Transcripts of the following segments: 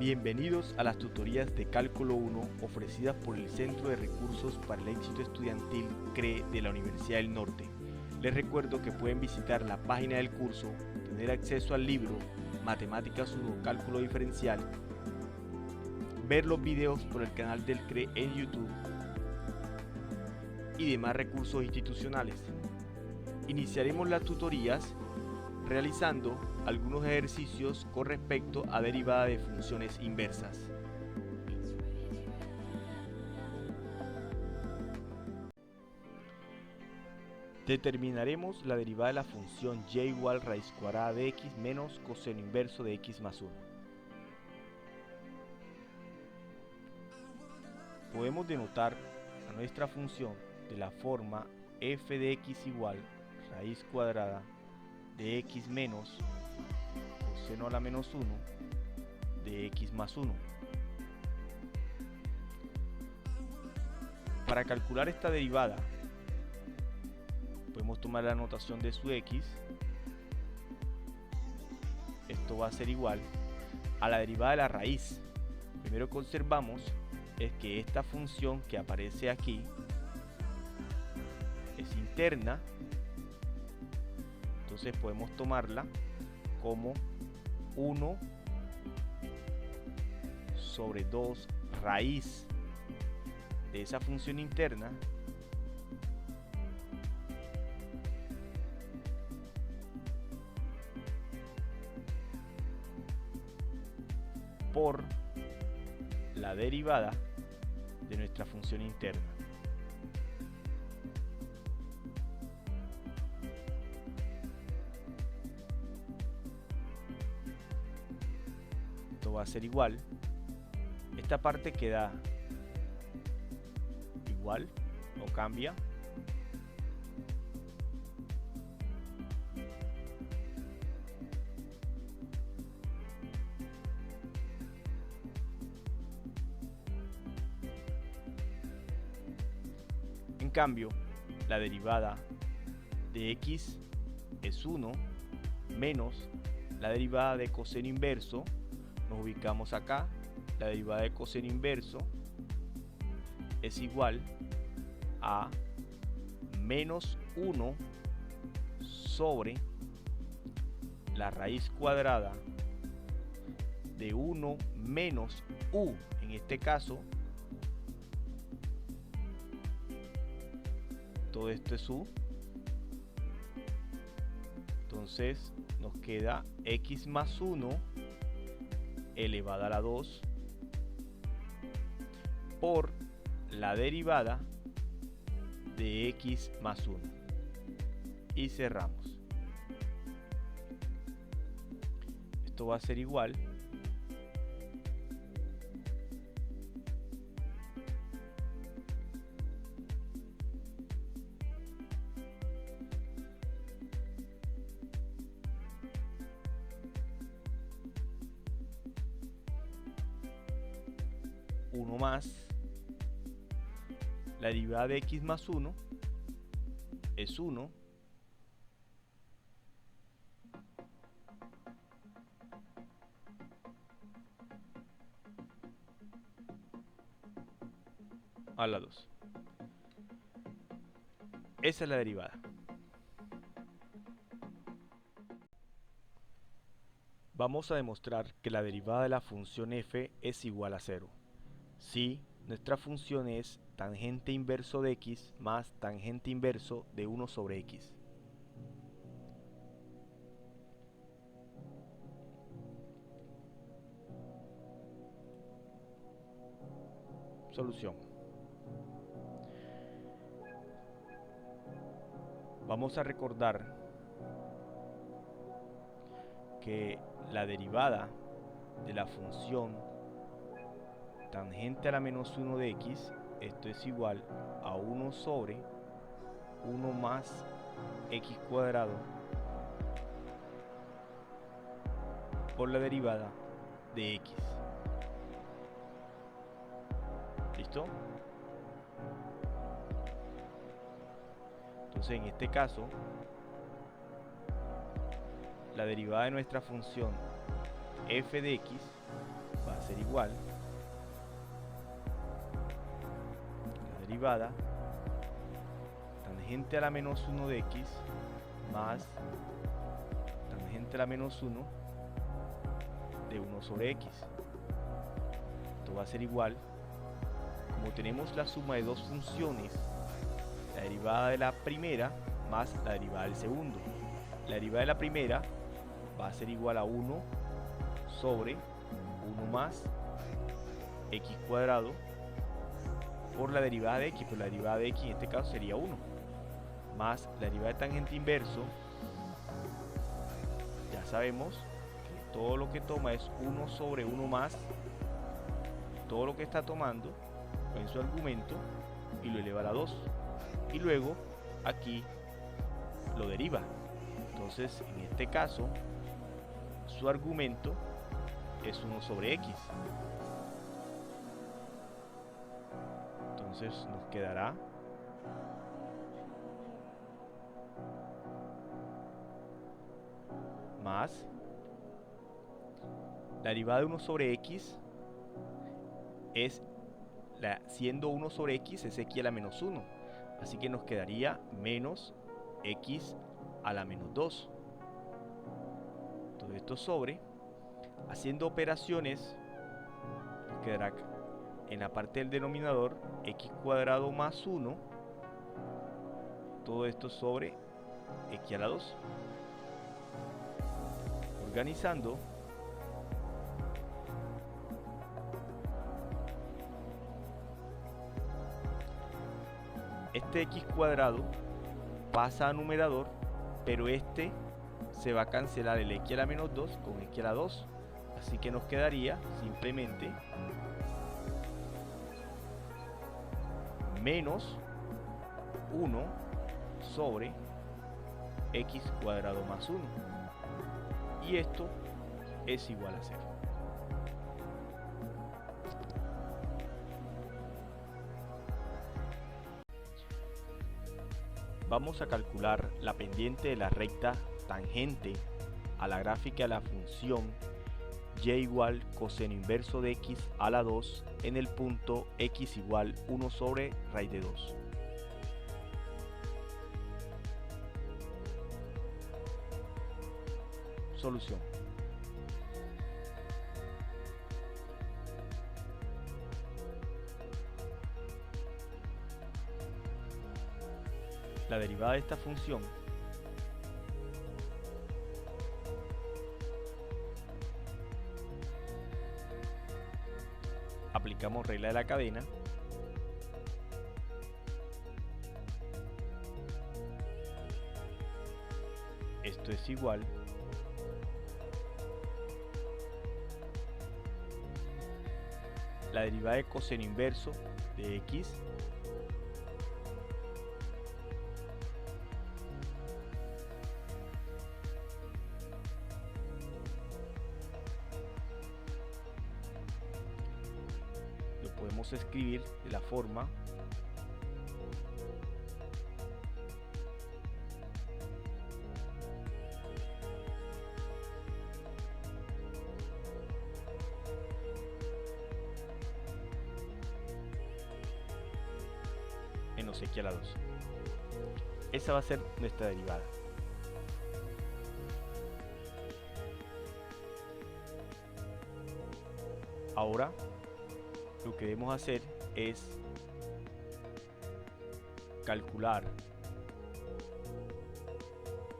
Bienvenidos a las tutorías de Cálculo 1 ofrecidas por el Centro de Recursos para el Éxito Estudiantil CRE de la Universidad del Norte. Les recuerdo que pueden visitar la página del curso, tener acceso al libro Matemáticas 1 Cálculo Diferencial, ver los videos por el canal del CRE en YouTube y demás recursos institucionales. Iniciaremos las tutorías realizando algunos ejercicios con respecto a derivada de funciones inversas. Determinaremos la derivada de la función y igual raíz cuadrada de x menos coseno inverso de x más 1. Podemos denotar a nuestra función de la forma f de x igual raíz cuadrada de x menos coseno a la menos 1 de x más 1. Para calcular esta derivada podemos tomar la notación de su x. Esto va a ser igual a la derivada de la raíz. Primero que observamos es que esta función que aparece aquí es interna, entonces podemos tomarla como 1 sobre 2 raíz de esa función interna por la derivada de nuestra función interna. Esto va a ser igual, esta parte queda igual, no cambia, en cambio la derivada de x es 1 menos la derivada de coseno inverso. Nos ubicamos acá, la derivada de coseno inverso es igual a menos 1 sobre la raíz cuadrada de 1 menos u, en este caso todo esto es u, entonces nos queda x más 1 elevada a la 2 por la derivada de x más 1 y cerramos. Esto va a ser igual uno más la derivada de x más 1 es 1 a la 2. Esa es la derivada. Vamos a demostrar que la derivada de la función f es igual a 0 si nuestra función es tangente inverso de x más tangente inverso de 1 sobre x. Solución. Vamos a recordar que la derivada de la función tangente a la menos 1 de x, esto es igual a 1 sobre 1 más x cuadrado por la derivada de x. ¿Listo? Entonces en este caso la derivada de nuestra función f de x va a ser igual la derivada tangente a la menos 1 de x más tangente a la menos 1 de 1 sobre x. Esto va a ser igual, como tenemos la suma de dos funciones, la derivada de la primera más la derivada del segundo. La derivada de la primera va a ser igual a 1 sobre 1 más x cuadrado por la derivada de x, pues la derivada de x en este caso sería 1, más la derivada de tangente inverso. Ya sabemos que todo lo que toma es 1 sobre 1 más todo lo que está tomando en su argumento y lo eleva a la 2, y luego aquí lo deriva. Entonces en este caso su argumento es 1 sobre x. Entonces nos quedará más la derivada de 1 sobre x es siendo 1 sobre x es x a la menos 1, así que nos quedaría menos x a la menos 2. Todo esto sobre, haciendo operaciones, nos quedará en la parte del denominador x cuadrado más 1, todo esto sobre x a la 2. Organizando, este x cuadrado pasa a numerador, pero este se va a cancelar el x a la menos 2 con x a la 2, así que nos quedaría simplemente menos 1 sobre x cuadrado más 1, y esto es igual a 0. Vamos a calcular la pendiente de la recta tangente a la gráfica de la función y igual coseno inverso de x a la 2 en el punto x igual 1 sobre raíz de 2. Solución. La derivada de esta función aplicamos regla de la cadena, esto es igual la derivada de coseno inverso de x lo podemos escribir de la forma menos x a la 2. Esa va a ser nuestra derivada. Ahora lo que debemos hacer es calcular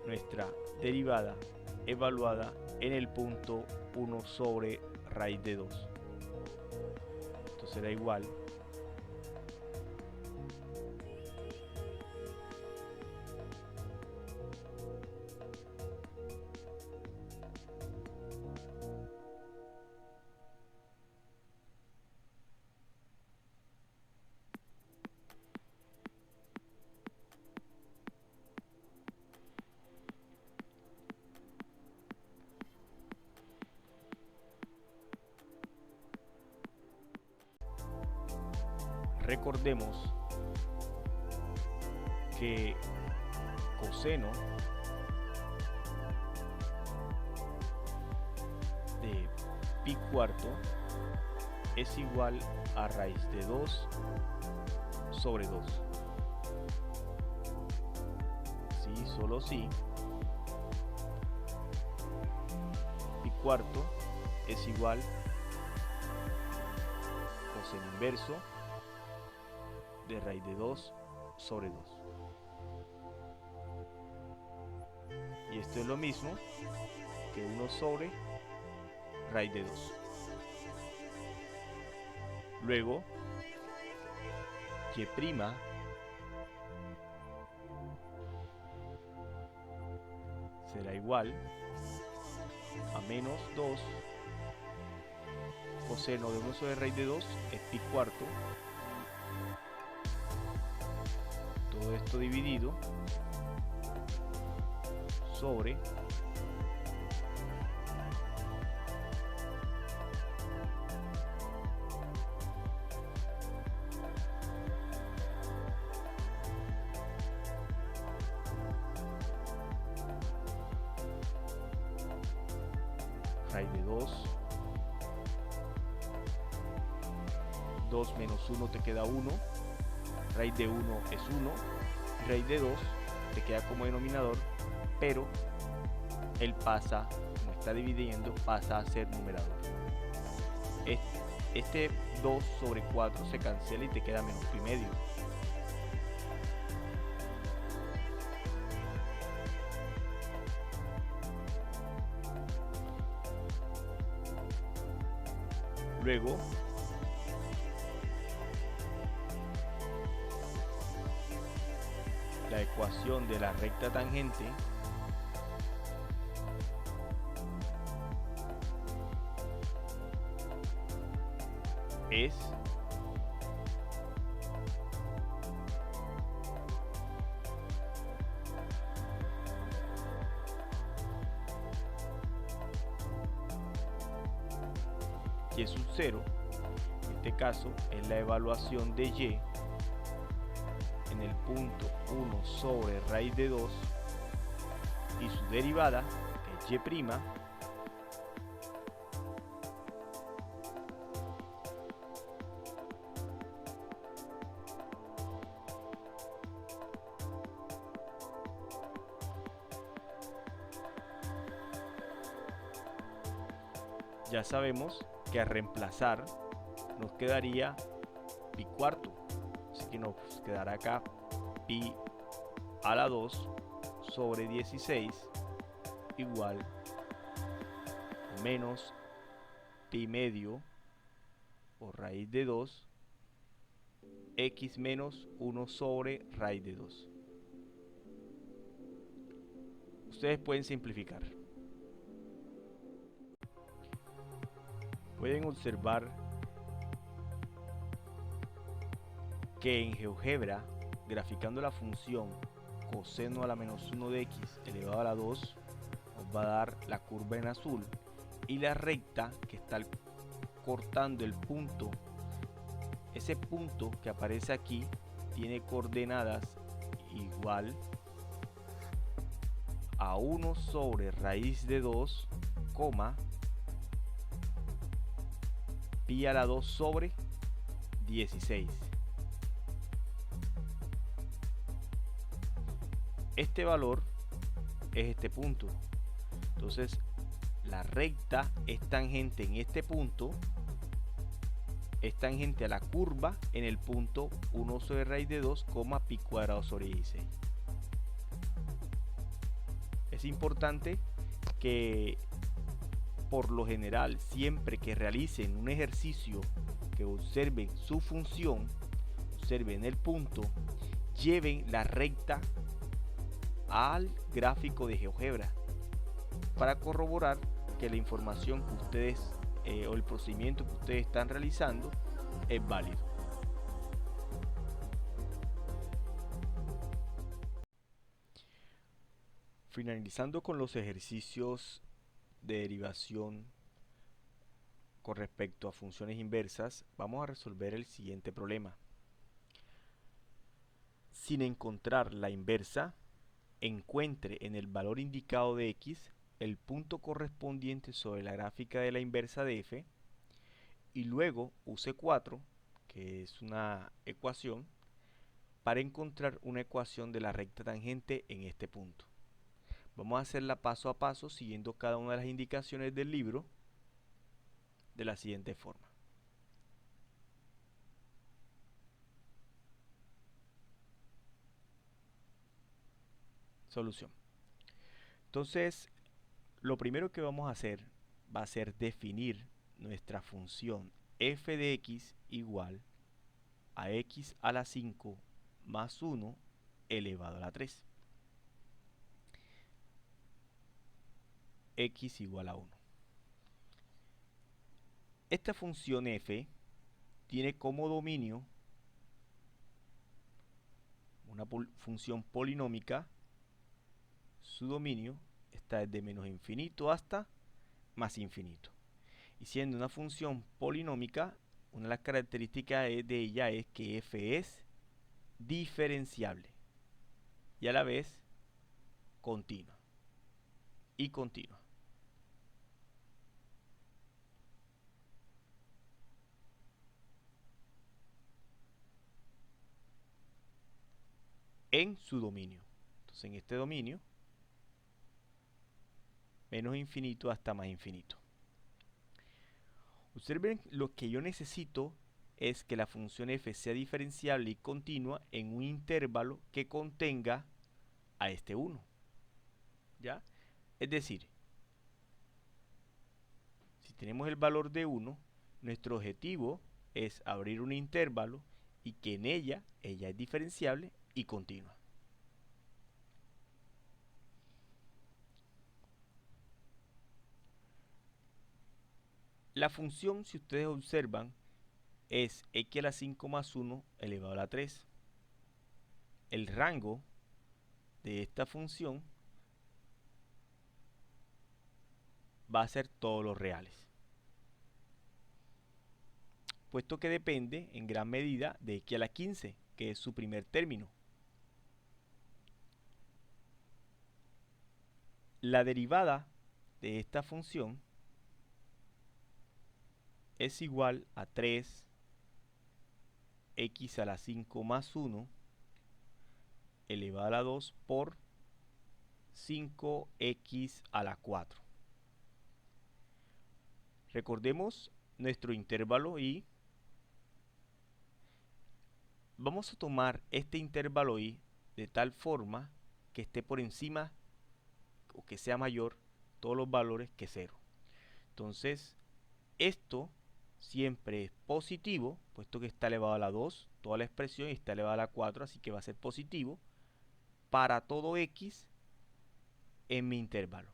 nuestra derivada evaluada en el punto 1 sobre raíz de 2. Esto será igual recordemos que coseno de pi cuarto es igual a raíz de 2 sobre 2. Sí, solo sí. Pi cuarto es igual coseno inverso de raíz de 2 sobre 2. Y esto es lo mismo que 1 sobre raíz de 2. Luego, y' será igual a menos 2 coseno de 1 sobre raíz de 2 es pi cuarto. Todo esto dividido sobre raíz de 2. 2 menos 1 te queda 1. Raíz de 1 es 1. Raíz de 2 te queda como denominador, pero él pasa, como está dividiendo, pasa a ser numerador. Este 2 sobre 4 se cancela y te queda menos pi medio. Luego, la ecuación de la recta tangente es y es un 0. En este caso es la evaluación de y en el punto 1 sobre raíz de 2 y su derivada, que es y', ya sabemos que al reemplazar nos quedaría pi cuarto, así que nos quedará acá pi a la 2 sobre 16 igual menos pi medio por raíz de 2 x menos 1 sobre raíz de 2. Ustedes pueden simplificar. Pueden observar que en GeoGebra, graficando la función coseno a la menos 1 de x elevado a la 2, nos va a dar la curva en azul, y la recta que está cortando el punto, ese punto que aparece aquí, tiene coordenadas igual a 1 sobre raíz de 2, pi a la 2 sobre 16. Este valor es este punto. Entonces la recta es tangente en este punto, es tangente a la curva en el punto 1 sobre raíz de 2, pi cuadrado sobre 16. Es importante que por lo general, siempre que realicen un ejercicio, que observen su función, observen el punto, lleven la recta al gráfico de GeoGebra para corroborar que la información que ustedes o el procedimiento que ustedes están realizando es válido. Finalizando con los ejercicios de derivación con respecto a funciones inversas, vamos a resolver el siguiente problema. Sin encontrar la inversa, encuentre en el valor indicado de x el punto correspondiente sobre la gráfica de la inversa de f y luego use 4, que es una ecuación, para encontrar una ecuación de la recta tangente en este punto. Vamos a hacerla paso a paso siguiendo cada una de las indicaciones del libro de la siguiente forma. Solución. Entonces, lo primero que vamos a hacer va a ser definir nuestra función f de x igual a x a la 5 más 1 elevado a la 3. X igual a 1. Esta función f tiene como dominio una función polinómica. Su dominio está desde menos infinito hasta más infinito. Y siendo una función polinómica, una de las características de ella es que f es diferenciable y a la vez continua y continua. En su dominio. Entonces en este dominio, menos infinito hasta más infinito. Observen, lo que yo necesito es que la función f sea diferenciable y continua en un intervalo que contenga a este 1. ¿Ya? Es decir, si tenemos el valor de 1, nuestro objetivo es abrir un intervalo y que en ella es diferenciable y continua. La función, si ustedes observan, es x a la 5 más 1 elevado a la 3. El rango de esta función va a ser todos los reales, puesto que depende en gran medida de x a la 15, que es su primer término. La derivada de esta función es igual a 3 x a la 5 más 1 elevado a la 2 por 5x a la 4. Recordemos nuestro intervalo y vamos a tomar este intervalo y de tal forma que esté por encima o que sea mayor todos los valores que 0. Entonces, esto siempre es positivo, puesto que está elevado a la 2, toda la expresión, y está elevado a la 4, así que va a ser positivo para todo x en mi intervalo.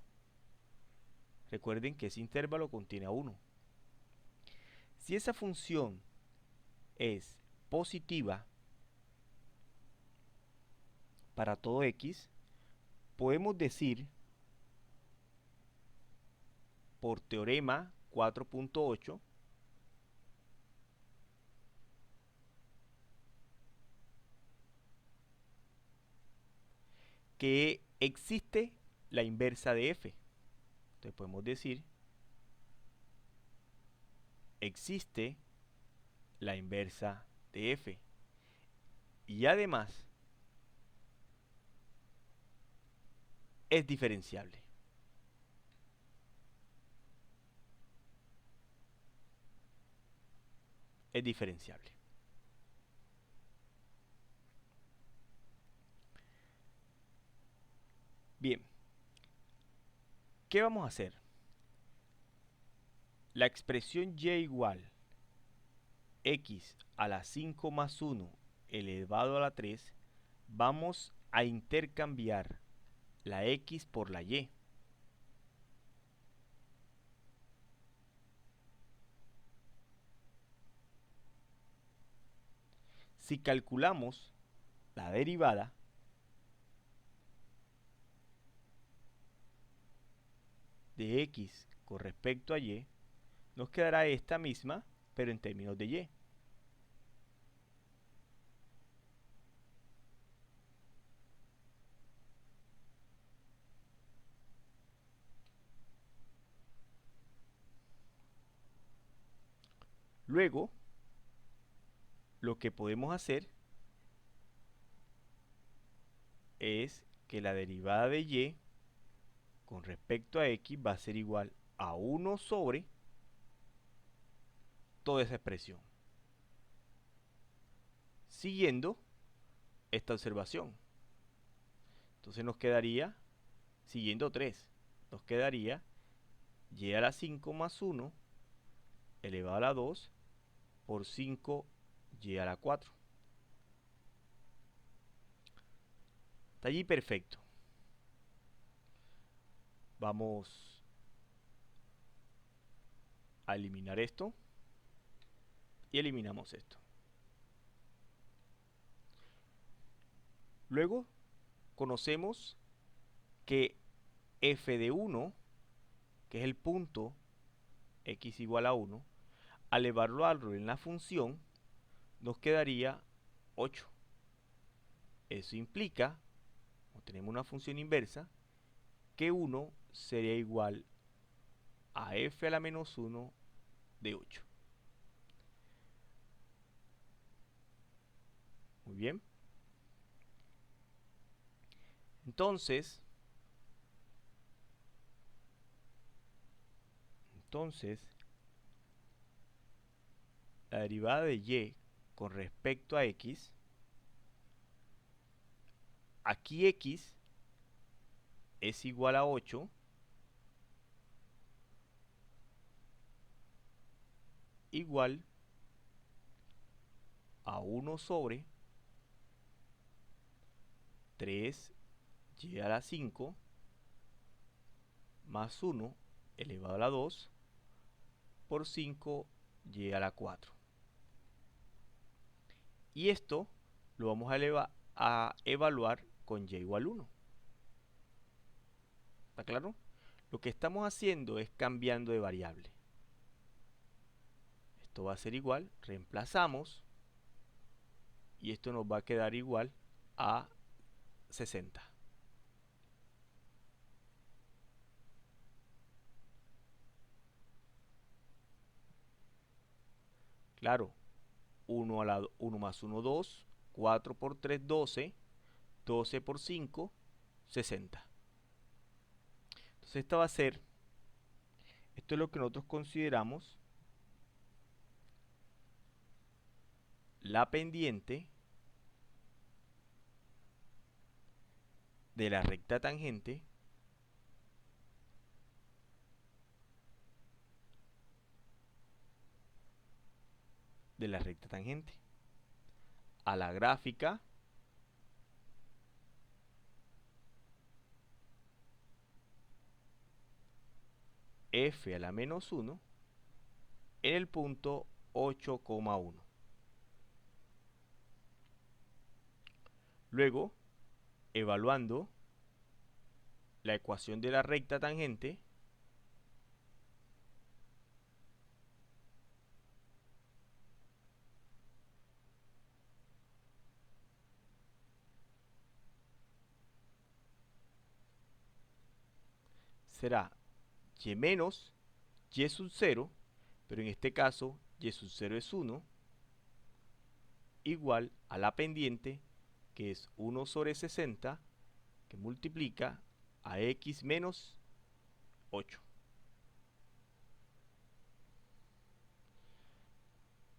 Recuerden que ese intervalo contiene a 1. Si esa función es positiva para todo x, podemos decir por teorema 4.8 que existe la inversa de f. Entonces podemos decir existe la inversa de f. Y además es diferenciable. Es diferenciable. Bien. ¿Qué vamos a hacer? La expresión y igual x a la 5 más 1 elevado a la 3, vamos a intercambiar la x por la y. Si calculamos la derivada, de x con respecto a y, nos quedará esta misma, pero en términos de y. Luego, lo que podemos hacer es que la derivada de y con respecto a x va a ser igual a 1 sobre toda esa expresión, siguiendo esta observación. Entonces nos quedaría, siguiendo 3, nos quedaría y a la 5 más 1 elevado a la 2 por 5y a la 4. Está allí perfecto. Vamos a eliminar esto y eliminamos esto. Luego conocemos que f de 1, que es el punto x igual a 1, al evaluarlo en la función, nos quedaría 8. Eso implica, como tenemos una función inversa, que 1 sería igual a f a la menos 1 de 8. Muy bien. Entonces, la derivada de y con respecto a x, aquí x es igual a 8, igual a 1 sobre 3y a la 5 más 1 elevado a la 2 por 5y a la 4. Y esto lo vamos a evaluar con y igual 1. ¿Está claro? Lo que estamos haciendo es cambiando de variable. Esto va a ser igual, reemplazamos, y esto nos va a quedar igual a 60. Claro, 1 más 1, 2, 4 por 3, 12, 12 por 5, 60. Entonces esto es lo que nosotros consideramos la pendiente de la recta tangente a la gráfica f a la menos 1 en el punto 8,1. Luego, evaluando la ecuación de la recta tangente, será y menos y sub 0, pero en este caso y sub 0 es 1, igual a la pendiente, que es 1 sobre 60, que multiplica a x menos 8.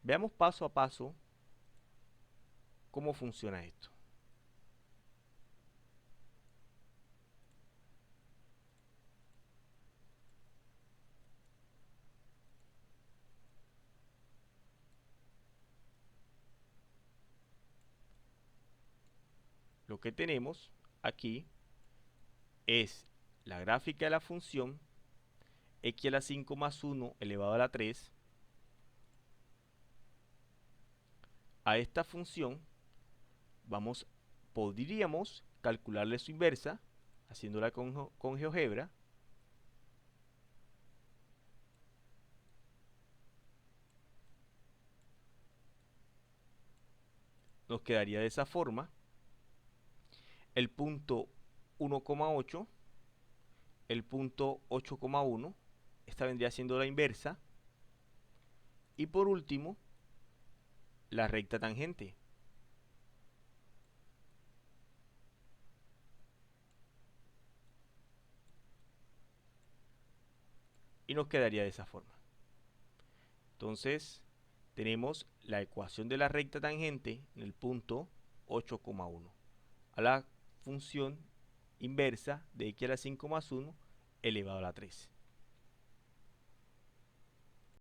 Veamos paso a paso cómo funciona esto. Lo que tenemos aquí es la gráfica de la función x a la 5 más 1 elevado a la 3. A esta función podríamos calcularle su inversa haciéndola con GeoGebra. Nos quedaría de esa forma el punto 1,8, el punto 8,1, esta vendría siendo la inversa, Y por último, la recta tangente. Y nos quedaría de esa forma. Entonces, tenemos la ecuación de la recta tangente en el punto 8,1 a la función inversa de x a la 5 más 1 elevado a la 3.